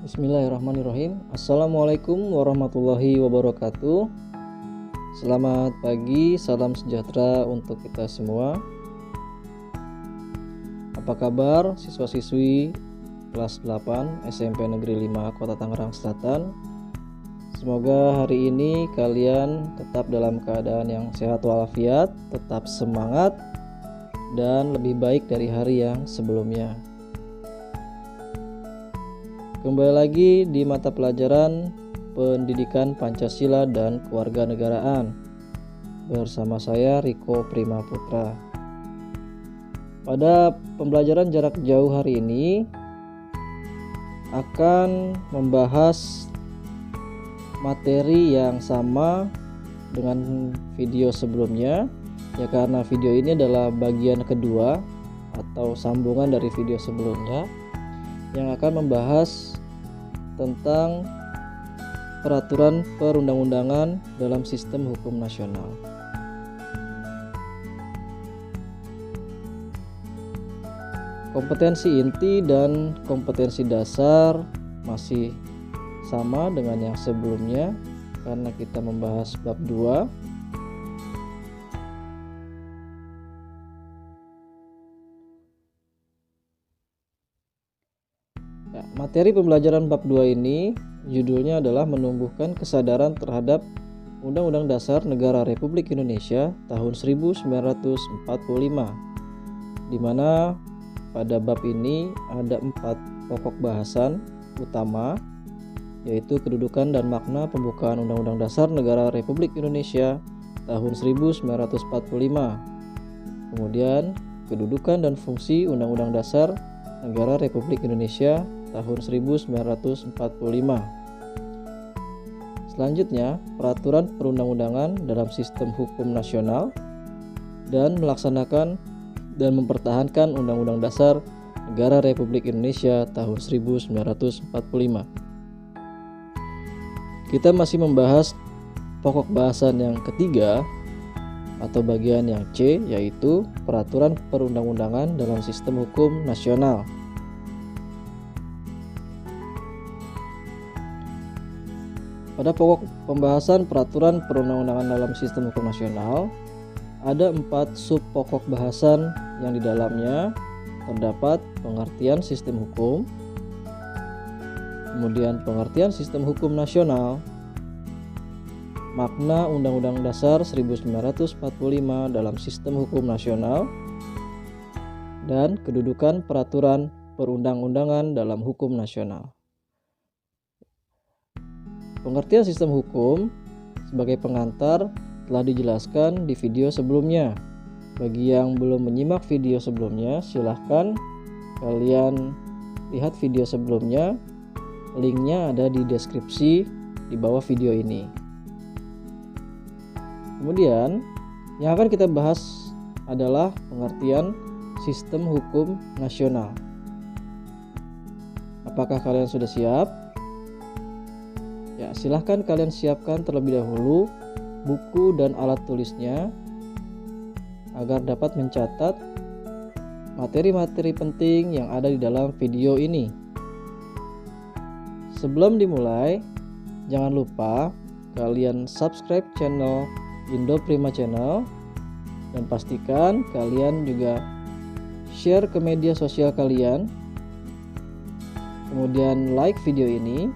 Bismillahirrahmanirrahim. Assalamualaikum warahmatullahi wabarakatuh. Selamat pagi, salam sejahtera untuk kita semua. Apa kabar siswa-siswi kelas 8 SMP Negeri 5 Kota Tangerang Selatan? Semoga hari ini kalian tetap dalam keadaan yang sehat walafiat, tetap semangat, dan lebih baik dari hari yang sebelumnya. Kembali lagi di mata pelajaran Pendidikan Pancasila dan Kewarganegaraan bersama saya Riko Prima Putra. Pada pembelajaran jarak jauh hari ini akan membahas materi yang sama dengan video sebelumnya, ya karena video ini adalah bagian kedua atau sambungan dari video sebelumnya yang akan membahas tentang peraturan perundang-undangan dalam sistem hukum nasional. Kompetensi inti dan kompetensi dasar masih sama dengan yang sebelumnya karena kita membahas bab 2. Materi pembelajaran bab 2 ini judulnya adalah menumbuhkan kesadaran terhadap Undang-Undang Dasar Negara Republik Indonesia tahun 1945, di mana pada bab ini ada 4 pokok bahasan utama, yaitu kedudukan dan makna pembukaan Undang-Undang Dasar Negara Republik Indonesia tahun 1945, kemudian kedudukan dan fungsi Undang-Undang Dasar Negara Republik Indonesia tahun 1945. Selanjutnya, peraturan perundang-undangan dalam sistem hukum nasional dan melaksanakan dan mempertahankan Undang-Undang Dasar Negara Republik Indonesia tahun 1945. Kita masih membahas pokok bahasan yang ketiga atau bagian yang C, yaitu peraturan perundang-undangan dalam sistem hukum nasional. Pada pokok pembahasan peraturan perundang-undangan dalam sistem hukum nasional, ada 4 sub pokok bahasan yang di dalamnya terdapat pengertian sistem hukum, kemudian pengertian sistem hukum nasional, makna Undang-Undang Dasar 1945 dalam sistem hukum nasional, dan kedudukan peraturan perundang-undangan dalam hukum nasional. Pengertian sistem hukum sebagai pengantar telah dijelaskan di video sebelumnya. Bagi yang belum menyimak video sebelumnya, silahkan kalian lihat video sebelumnya. Linknya ada di deskripsi di bawah video ini. Kemudian, yang akan kita bahas adalah pengertian sistem hukum nasional. Apakah kalian sudah siap? Ya, silahkan kalian siapkan terlebih dahulu buku dan alat tulisnya agar dapat mencatat materi-materi penting yang ada di dalam video ini. Sebelum dimulai, jangan lupa kalian subscribe channel Indo Prima Channel dan pastikan kalian juga share ke media sosial kalian. Kemudian like video ini.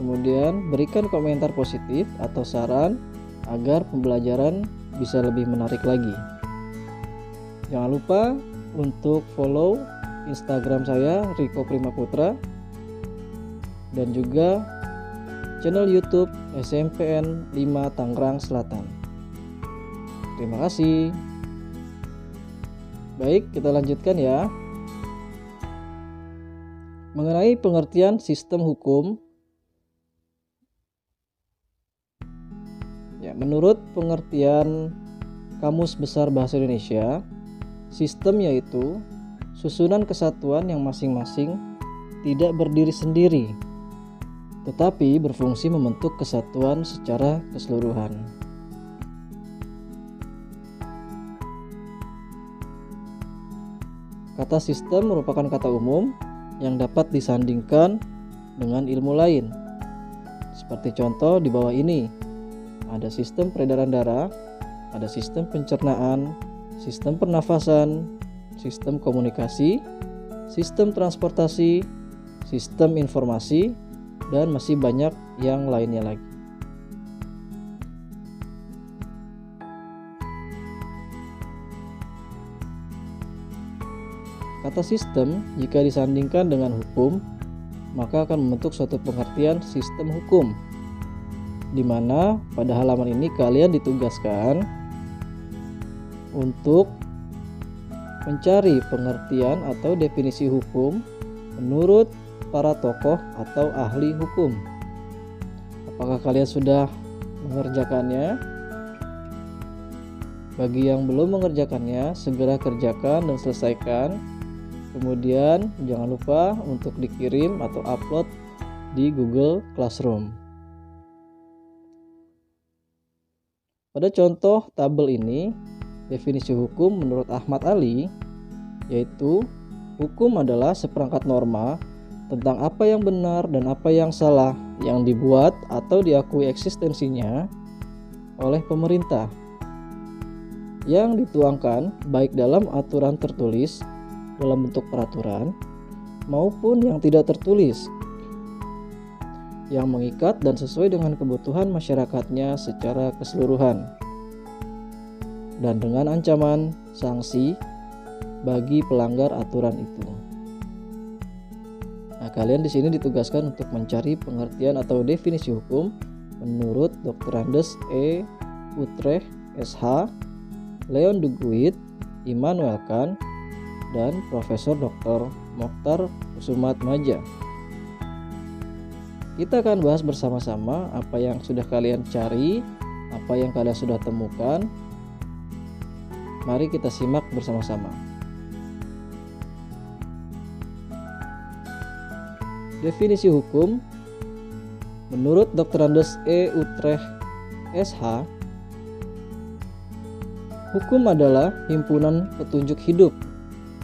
Kemudian berikan komentar positif atau saran agar pembelajaran bisa lebih menarik lagi. Jangan lupa untuk follow Instagram saya Riko Prima Putra dan juga channel YouTube SMPN 5 Tangerang Selatan. Terima kasih. Baik, kita lanjutkan ya. Mengenai pengertian sistem hukum, menurut pengertian Kamus Besar Bahasa Indonesia, sistem yaitu susunan kesatuan yang masing-masing tidak berdiri sendiri, tetapi berfungsi membentuk kesatuan secara keseluruhan. Kata sistem merupakan kata umum yang dapat disandingkan dengan ilmu lain. Seperti contoh di bawah ini, ada sistem peredaran darah, ada sistem pencernaan, sistem pernafasan, sistem komunikasi, sistem transportasi, sistem informasi, dan masih banyak yang lainnya lagi. Kata sistem jika disandingkan dengan hukum, maka akan membentuk suatu pengertian sistem hukum, di mana pada halaman ini kalian ditugaskan untuk mencari pengertian atau definisi hukum menurut para tokoh atau ahli hukum. Apakah kalian sudah mengerjakannya? Bagi yang belum mengerjakannya, segera kerjakan dan selesaikan. Kemudian jangan lupa untuk dikirim atau upload di Google Classroom. Pada contoh tabel ini, definisi hukum menurut Ahmad Ali yaitu hukum adalah seperangkat norma tentang apa yang benar dan apa yang salah yang dibuat atau diakui eksistensinya oleh pemerintah, yang dituangkan baik dalam aturan tertulis dalam bentuk peraturan maupun yang tidak tertulis, yang mengikat dan sesuai dengan kebutuhan masyarakatnya secara keseluruhan, dan dengan ancaman sanksi bagi pelanggar aturan itu. Nah, kalian di sini ditugaskan untuk mencari pengertian atau definisi hukum menurut Dr. Andes E. Utrecht, SH, Leon de Guit, Immanuel Kant, dan Profesor Dr. Mokhtar Kusumaatmadja. Kita akan bahas bersama-sama apa yang sudah kalian cari, apa yang kalian sudah temukan. Mari kita simak bersama-sama. Definisi hukum menurut Dr. Andes E. Utrecht, SH, hukum adalah himpunan petunjuk hidup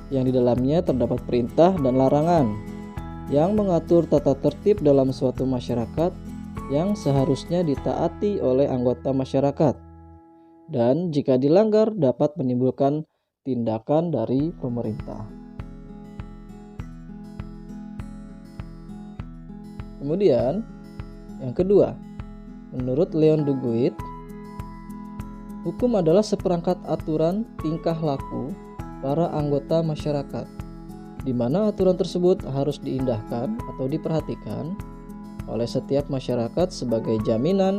yang di dalamnya terdapat perintah dan larangan yang mengatur tata tertib dalam suatu masyarakat yang seharusnya ditaati oleh anggota masyarakat, dan jika dilanggar dapat menimbulkan tindakan dari pemerintah. Kemudian yang kedua, menurut Leon de Guit, hukum adalah seperangkat aturan tingkah laku para anggota masyarakat, di mana aturan tersebut harus diindahkan atau diperhatikan oleh setiap masyarakat sebagai jaminan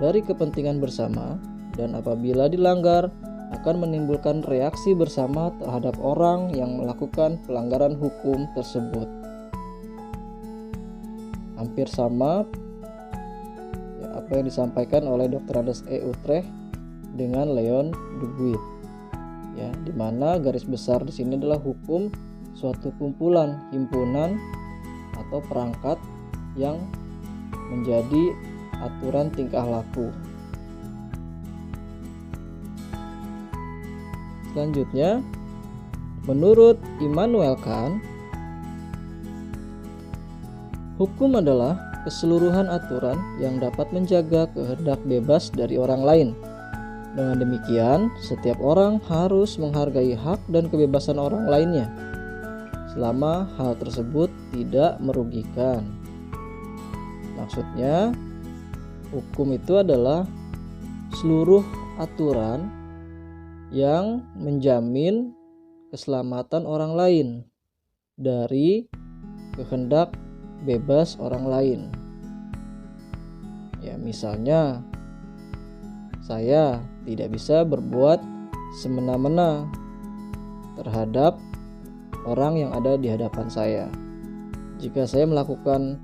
dari kepentingan bersama, dan apabila dilanggar akan menimbulkan reaksi bersama terhadap orang yang melakukan pelanggaran hukum tersebut. Hampir sama ya, apa yang disampaikan oleh Dr. Andes E. Utrecht dengan Leon de Guit. Ya, di mana garis besar di sini adalah hukum suatu kumpulan, himpunan atau perangkat yang menjadi aturan tingkah laku. Selanjutnya, menurut Immanuel Kant, hukum adalah keseluruhan aturan yang dapat menjaga kehendak bebas dari orang lain. Dengan demikian, setiap orang harus menghargai hak dan kebebasan orang lainnya, selama hal tersebut tidak merugikan. Maksudnya, hukum itu adalah seluruh aturan yang menjamin keselamatan orang lain dari kehendak bebas orang lain. Ya, misalnya saya tidak bisa berbuat semena-mena terhadap orang yang ada di hadapan saya. Jika saya melakukan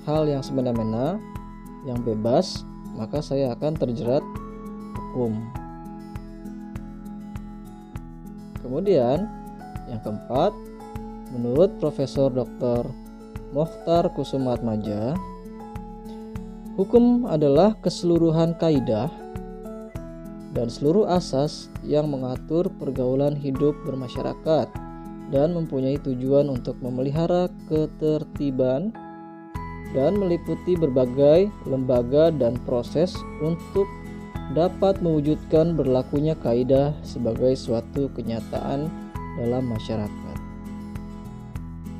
hal yang semena-mena, yang bebas, maka saya akan terjerat hukum. Kemudian, yang keempat, menurut Profesor Dr. Mokhtar Kusumaatmadja, hukum adalah keseluruhan kaidah dan seluruh asas yang mengatur pergaulan hidup bermasyarakat dan mempunyai tujuan untuk memelihara ketertiban dan meliputi berbagai lembaga dan proses untuk dapat mewujudkan berlakunya kaidah sebagai suatu kenyataan dalam masyarakat.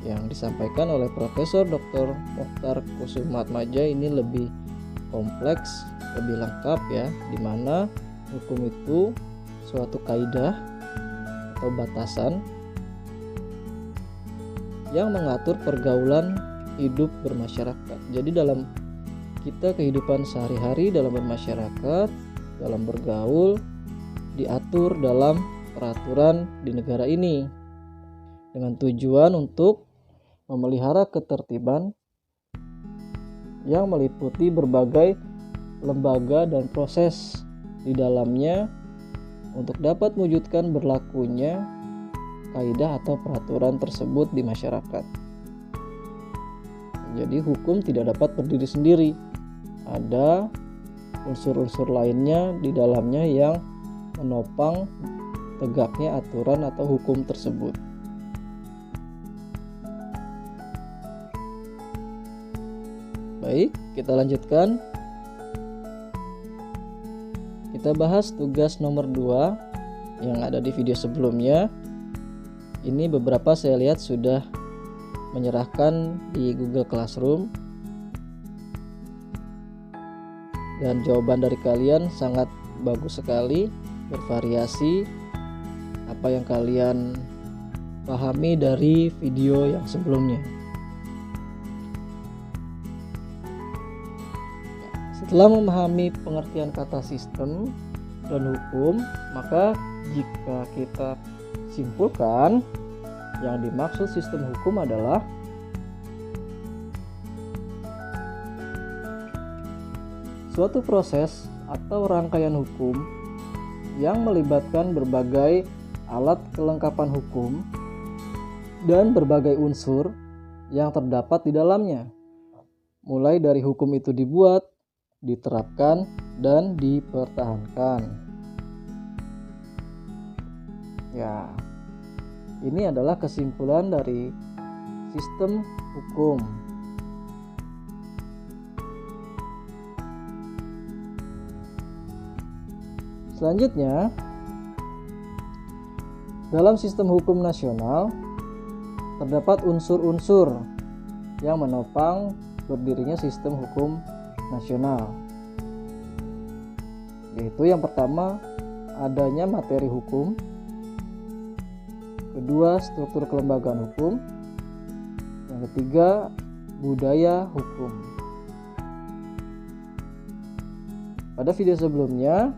Yang disampaikan oleh Profesor Dr. Mokhtar Kusumaatmadja ini lebih kompleks, lebih lengkap ya, di mana hukum itu suatu kaidah atau batasan yang mengatur pergaulan hidup bermasyarakat. Jadi dalam kita kehidupan sehari-hari dalam bermasyarakat, dalam bergaul, diatur dalam peraturan di negara ini dengan tujuan untuk memelihara ketertiban yang meliputi berbagai lembaga dan proses di dalamnya untuk dapat mewujudkan berlakunya kaidah atau peraturan tersebut di masyarakat. Jadi hukum tidak dapat berdiri sendiri. Ada unsur-unsur lainnya di dalamnya yang menopang tegaknya aturan atau hukum tersebut. Baik, kita lanjutkan. Kita bahas tugas nomor 2 yang ada di video sebelumnya. Ini beberapa saya lihat sudah menyerahkan di Google Classroom. Dan jawaban dari kalian sangat bagus sekali, bervariasi apa yang kalian pahami dari video yang sebelumnya. Setelah memahami pengertian kata sistem dan hukum, maka jika kita simpulkan, yang dimaksud sistem hukum adalah suatu proses atau rangkaian hukum yang melibatkan berbagai alat kelengkapan hukum dan berbagai unsur yang terdapat di dalamnya, mulai dari hukum itu dibuat, diterapkan, dan dipertahankan. Ya, ini adalah kesimpulan dari sistem hukum. Selanjutnya, dalam sistem hukum nasional terdapat unsur-unsur yang menopang berdirinya sistem hukum nasional, yaitu yang pertama adanya materi hukum, kedua struktur kelembagaan hukum, yang ketiga budaya hukum. Pada video sebelumnya,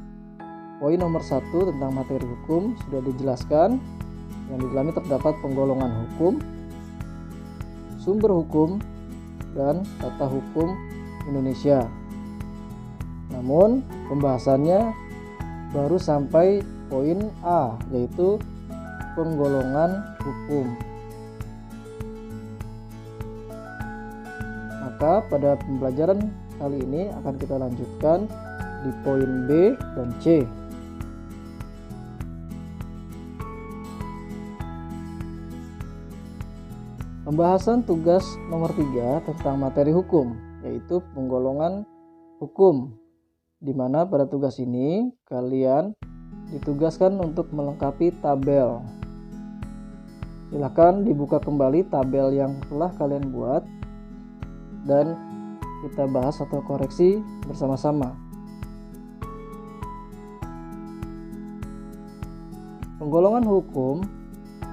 poin nomor 1 tentang materi hukum sudah dijelaskan, yang di dalamnya terdapat penggolongan hukum, sumber hukum, dan tata hukum Indonesia. Namun pembahasannya baru sampai poin A, yaitu penggolongan hukum. Maka pada pembelajaran kali ini akan kita lanjutkan di poin B dan C. Pembahasan tugas nomor 3 tentang materi hukum, yaitu penggolongan hukum, di mana pada tugas ini kalian ditugaskan untuk melengkapi tabel. Silakan dibuka kembali tabel yang telah kalian buat dan kita bahas atau koreksi bersama-sama. Penggolongan hukum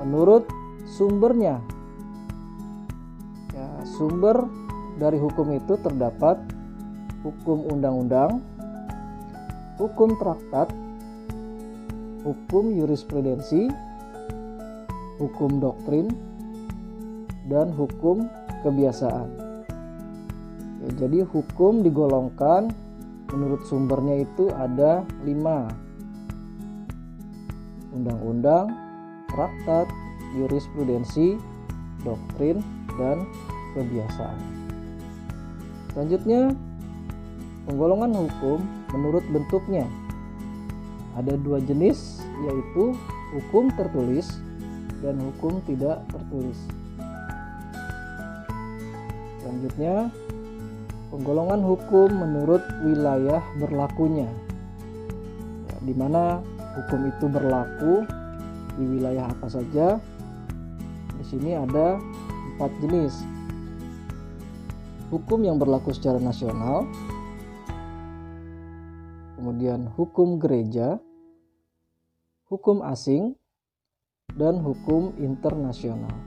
menurut sumbernya. Ya, sumber dari hukum itu terdapat hukum undang-undang, hukum traktat, hukum jurisprudensi, hukum doktrin, dan hukum kebiasaan. Ya, jadi hukum digolongkan menurut sumbernya itu ada 5: undang-undang, traktat, jurisprudensi, doktrin, dan kebiasaan. Selanjutnya, penggolongan hukum menurut bentuknya. Ada 2 jenis, yaitu hukum tertulis dan hukum tidak tertulis. Selanjutnya, penggolongan hukum menurut wilayah berlakunya, ya, di mana hukum itu berlaku di wilayah apa saja. Di sini ada 4 jenis. Hukum yang berlaku secara nasional, kemudian hukum gereja, hukum asing, dan hukum internasional.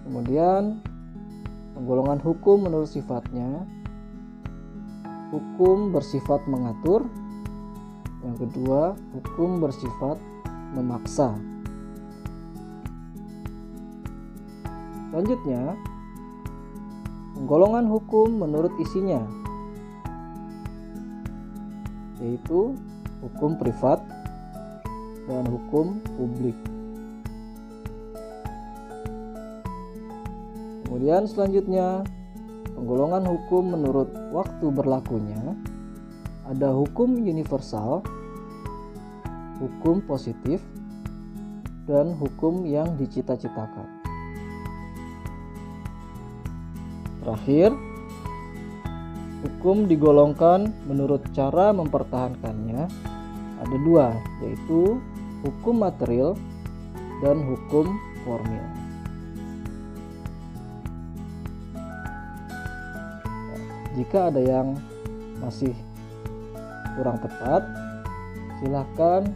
Kemudian penggolongan hukum menurut sifatnya, hukum bersifat mengatur. Yang kedua, hukum bersifat memaksa. Selanjutnya, penggolongan hukum menurut isinya, yaitu hukum privat dan hukum publik. Kemudian selanjutnya, penggolongan hukum menurut waktu berlakunya, ada hukum universal, hukum positif, dan hukum yang dicita-citakan. Terakhir, hukum digolongkan menurut cara mempertahankannya, ada 2, yaitu hukum material dan hukum formil. Jika ada yang masih kurang tepat, silahkan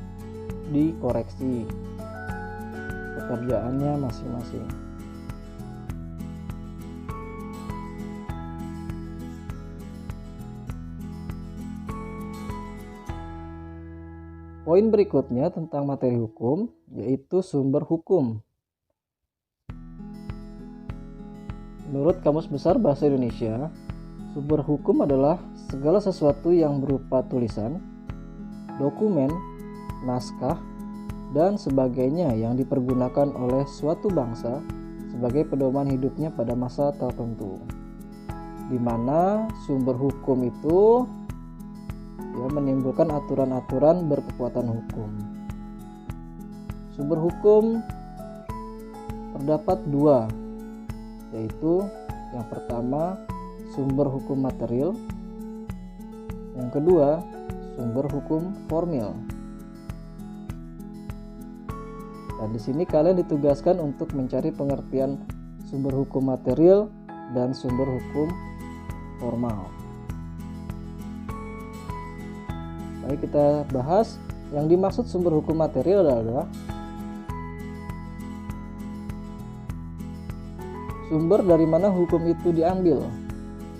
dikoreksi pekerjaannya masing-masing. Poin berikutnya tentang materi hukum, yaitu sumber hukum. Menurut Kamus Besar Bahasa Indonesia, sumber hukum adalah segala sesuatu yang berupa tulisan, dokumen, naskah, dan sebagainya yang dipergunakan oleh suatu bangsa sebagai pedoman hidupnya pada masa tertentu, di mana sumber hukum itu menimbulkan aturan-aturan berkekuatan hukum. Sumber hukum terdapat 2, yaitu yang pertama sumber hukum material, yang kedua sumber hukum formil. Dan di sini kalian ditugaskan untuk mencari pengertian sumber hukum material dan sumber hukum formal. Baik, kita bahas yang dimaksud sumber hukum material adalah sumber dari mana hukum itu diambil.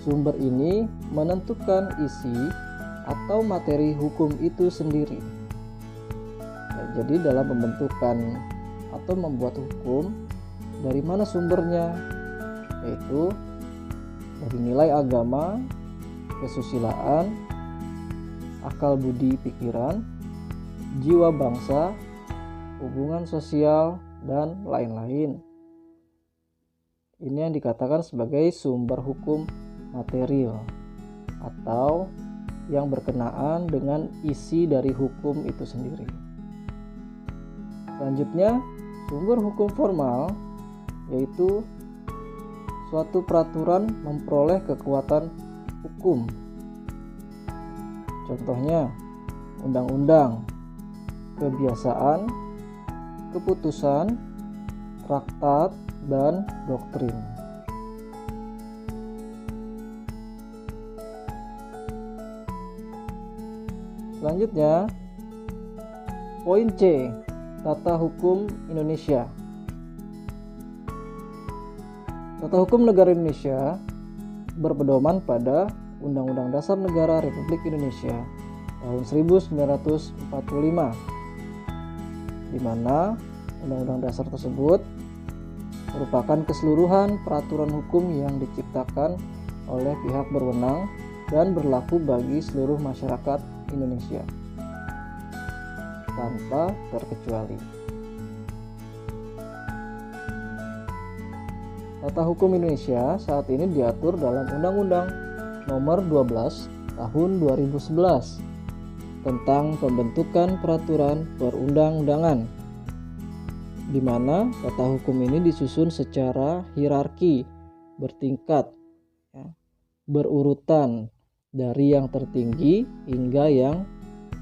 Sumber ini menentukan isi atau materi hukum itu sendiri. Jadi dalam pembentukan atau membuat hukum, dari mana sumbernya? Yaitu dari nilai agama, kesusilaan, akal budi pikiran, jiwa bangsa, hubungan sosial, dan lain-lain. Ini yang dikatakan sebagai sumber hukum material atau yang berkenaan dengan isi dari hukum itu sendiri. Selanjutnya, sumber hukum formal yaitu suatu peraturan memperoleh kekuatan hukum. Contohnya, undang-undang, kebiasaan, keputusan, traktat, dan doktrin. Selanjutnya, poin C, tata hukum Indonesia. Tata hukum negara Indonesia berpedoman pada Undang-Undang Dasar Negara Republik Indonesia tahun 1945, di mana Undang-Undang Dasar tersebut merupakan keseluruhan peraturan hukum yang diciptakan oleh pihak berwenang dan berlaku bagi seluruh masyarakat Indonesia tanpa terkecuali. Tata hukum Indonesia saat ini diatur dalam Undang-Undang Nomor 12 Tahun 2011 tentang pembentukan peraturan perundang-undangan. di mana tata hukum ini disusun secara hierarki, bertingkat, ya, berurutan dari yang tertinggi hingga yang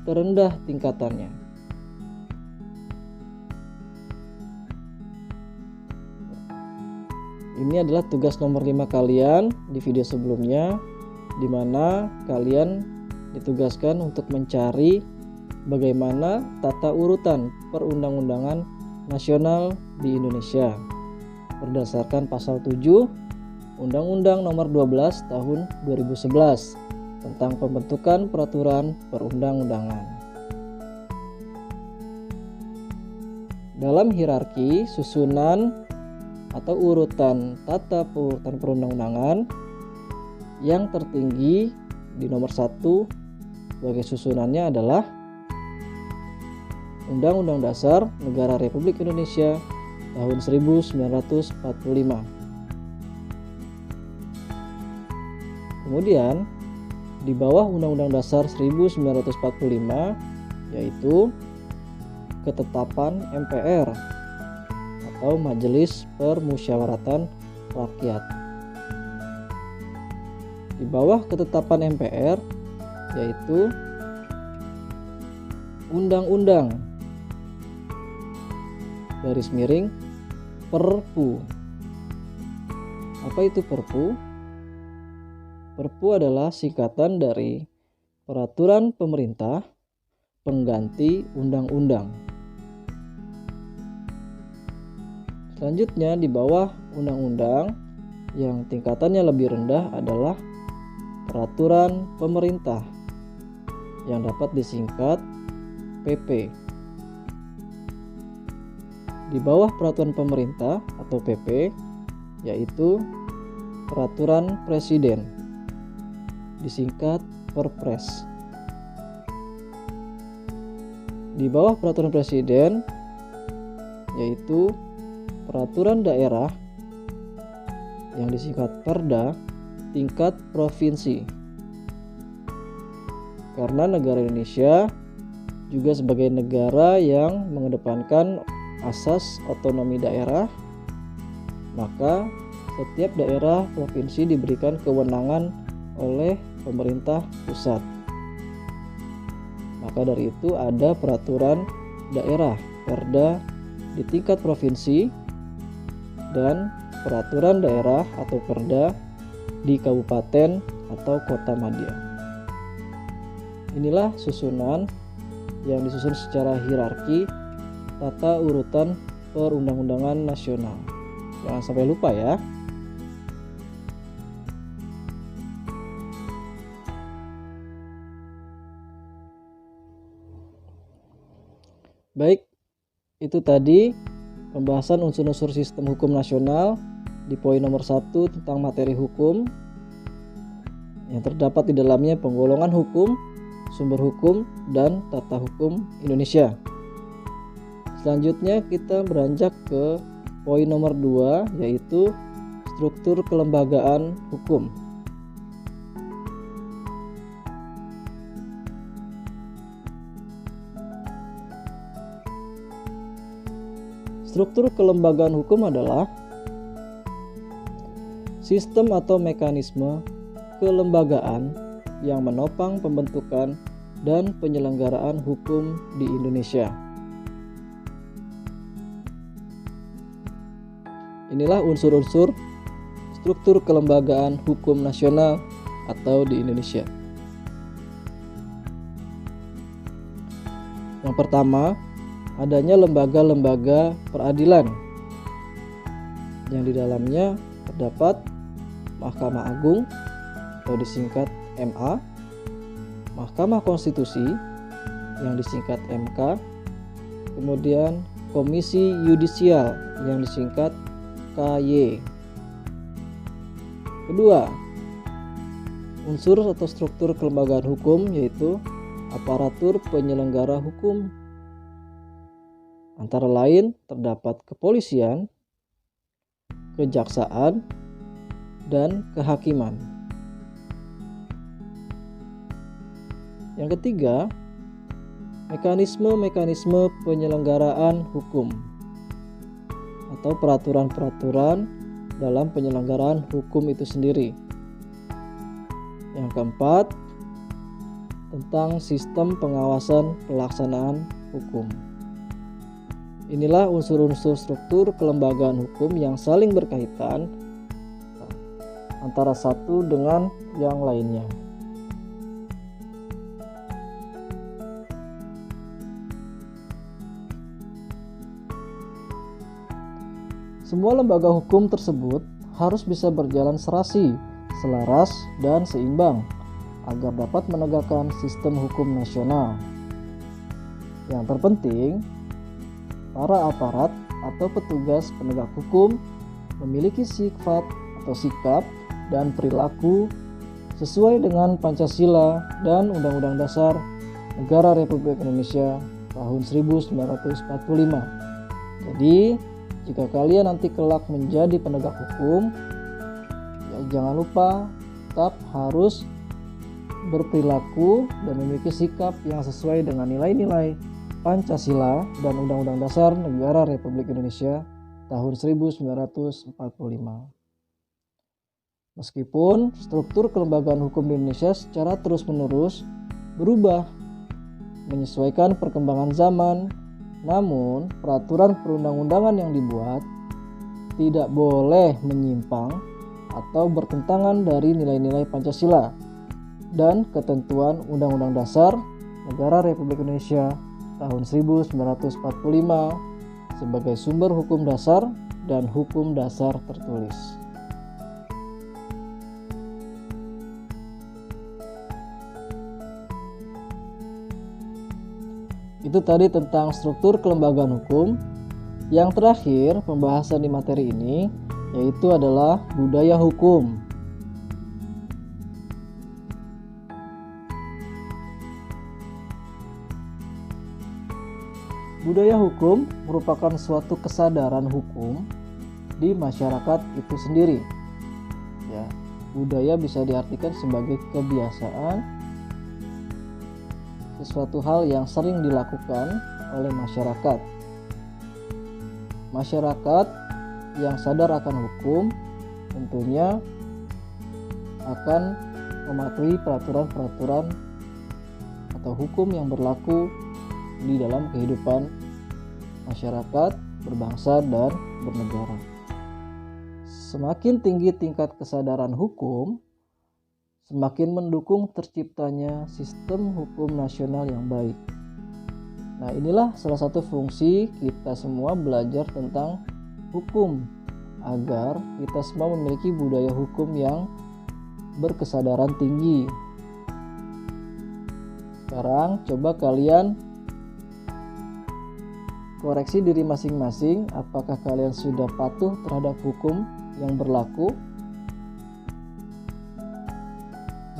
terendah tingkatannya. Ini adalah tugas nomor 5 kalian di video sebelumnya, di mana kalian ditugaskan untuk mencari bagaimana tata urutan perundang-undangan nasional di Indonesia berdasarkan pasal 7 Undang-Undang Nomor 12 Tahun 2011 tentang pembentukan peraturan perundang-undangan. Dalam hierarki susunan atau urutan tata urutan perundang-undangan, yang tertinggi di nomor 1 sebagai susunannya adalah Undang-Undang Dasar Negara Republik Indonesia tahun 1945. Kemudian di bawah Undang-Undang Dasar 1945 yaitu ketetapan MPR atau Majelis Permusyawaratan Rakyat. Di bawah ketetapan MPR yaitu Undang-Undang Perpu. Apa itu Perpu? Perpu adalah singkatan dari Peraturan Pemerintah Pengganti Undang-Undang. Selanjutnya di bawah undang-undang yang tingkatannya lebih rendah adalah Peraturan Pemerintah yang dapat disingkat PP. Di bawah Peraturan Pemerintah atau PP yaitu Peraturan Presiden disingkat Perpres. Di bawah Peraturan Presiden yaitu Peraturan Daerah yang disingkat Perda tingkat provinsi. Karena negara Indonesia juga sebagai negara yang mengedepankan asas otonomi daerah, maka setiap daerah provinsi diberikan kewenangan oleh pemerintah pusat. Maka dari itu ada peraturan daerah Perda di tingkat provinsi dan peraturan daerah atau Perda di kabupaten atau kota madya. Inilah susunan yang disusun secara hierarki tata urutan perundang-undangan nasional. Jangan sampai lupa ya. Baik, itu tadi pembahasan unsur-unsur sistem hukum nasional di poin nomor 1 tentang materi hukum yang terdapat di dalamnya penggolongan hukum, sumber hukum, dan tata hukum Indonesia. Selanjutnya kita beranjak ke poin nomor 2 yaitu struktur kelembagaan hukum. Struktur kelembagaan hukum adalah sistem atau mekanisme kelembagaan yang menopang pembentukan dan penyelenggaraan hukum di Indonesia. Inilah unsur-unsur struktur kelembagaan hukum nasional atau di Indonesia. Yang pertama, adanya lembaga-lembaga peradilan yang di dalamnya terdapat Mahkamah Agung atau disingkat MA, Mahkamah Konstitusi yang disingkat MK, kemudian Komisi Yudisial yang disingkat KY. Kedua, unsur atau struktur kelembagaan hukum yaitu aparatur penyelenggara hukum. Antara lain terdapat kepolisian, kejaksaan, dan kehakiman. Yang ketiga, mekanisme-mekanisme penyelenggaraan hukum. atau peraturan-peraturan dalam penyelenggaraan hukum itu sendiri. Yang keempat, tentang sistem pengawasan pelaksanaan hukum. Inilah unsur-unsur struktur kelembagaan hukum yang saling berkaitan antara satu dengan yang lainnya. Semua lembaga hukum tersebut harus bisa berjalan serasi, selaras, dan seimbang agar dapat menegakkan sistem hukum nasional. Yang terpenting, para aparat atau petugas penegak hukum memiliki sifat atau sikap dan perilaku sesuai dengan Pancasila dan Undang-Undang Dasar Negara Republik Indonesia tahun 1945. Jadi, jika kalian nanti kelak menjadi penegak hukum, ya jangan lupa tetap harus berperilaku dan memiliki sikap yang sesuai dengan nilai-nilai Pancasila dan Undang-Undang Dasar Negara Republik Indonesia tahun 1945. Meskipun struktur kelembagaan hukum di Indonesia secara terus-menerus berubah menyesuaikan perkembangan zaman, namun peraturan perundang-undangan yang dibuat tidak boleh menyimpang atau bertentangan dari nilai-nilai Pancasila dan ketentuan Undang-Undang Dasar Negara Republik Indonesia tahun 1945 sebagai sumber hukum dasar dan hukum dasar tertulis. Itu tadi tentang struktur kelembagaan hukum. Yang terakhir pembahasan di materi ini yaitu adalah budaya hukum. Budaya hukum merupakan suatu kesadaran hukum di masyarakat itu sendiri. Ya, budaya bisa diartikan sebagai kebiasaan, sesuatu hal yang sering dilakukan oleh masyarakat. Masyarakat yang sadar akan hukum tentunya akan mematuhi peraturan-peraturan atau hukum yang berlaku di dalam kehidupan masyarakat, berbangsa, dan bernegara. Semakin tinggi tingkat kesadaran hukum, semakin mendukung terciptanya sistem hukum nasional yang baik. Nah, inilah salah satu fungsi kita semua belajar tentang hukum, agar kita semua memiliki budaya hukum yang berkesadaran tinggi. Sekarang coba kalian koreksi diri masing-masing, apakah kalian sudah patuh terhadap hukum yang berlaku?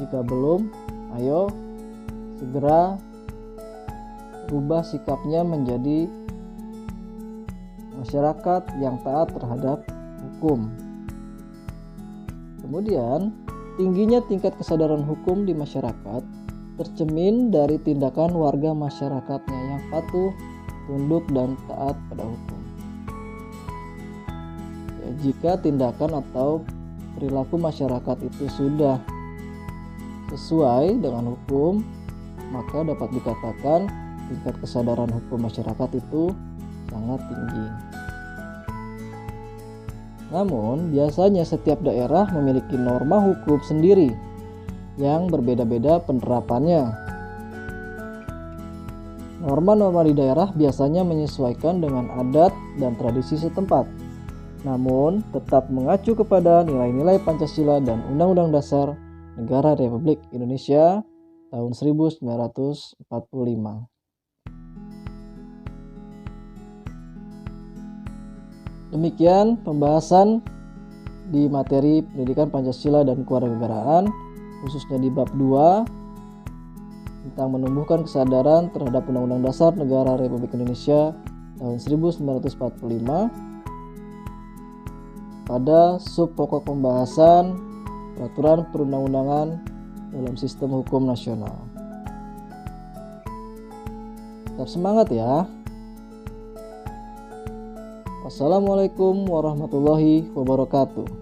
Jika belum, ayo segera rubah sikapnya menjadi masyarakat yang taat terhadap hukum. Kemudian, tingginya tingkat kesadaran hukum di masyarakat tercermin dari tindakan warga masyarakatnya yang patuh, tunduk, dan taat pada hukum. Ya, jika tindakan atau perilaku masyarakat itu sudah sesuai dengan hukum, maka dapat dikatakan tingkat kesadaran hukum masyarakat itu sangat tinggi. Namun, biasanya setiap daerah memiliki norma hukum sendiri yang berbeda-beda penerapannya. Norma-norma di daerah biasanya menyesuaikan dengan adat dan tradisi setempat, namun tetap mengacu kepada nilai-nilai Pancasila dan Undang-Undang Dasar Negara Republik Indonesia tahun 1945. Demikian pembahasan di materi pendidikan Pancasila dan kewarganegaraan, khususnya di bab 2 tentang menumbuhkan kesadaran terhadap Undang-Undang Dasar Negara Republik Indonesia tahun 1945. Pada sub pokok pembahasan peraturan perundang-undangan dalam sistem hukum nasional. Tetap semangat ya. Wassalamualaikum warahmatullahi wabarakatuh.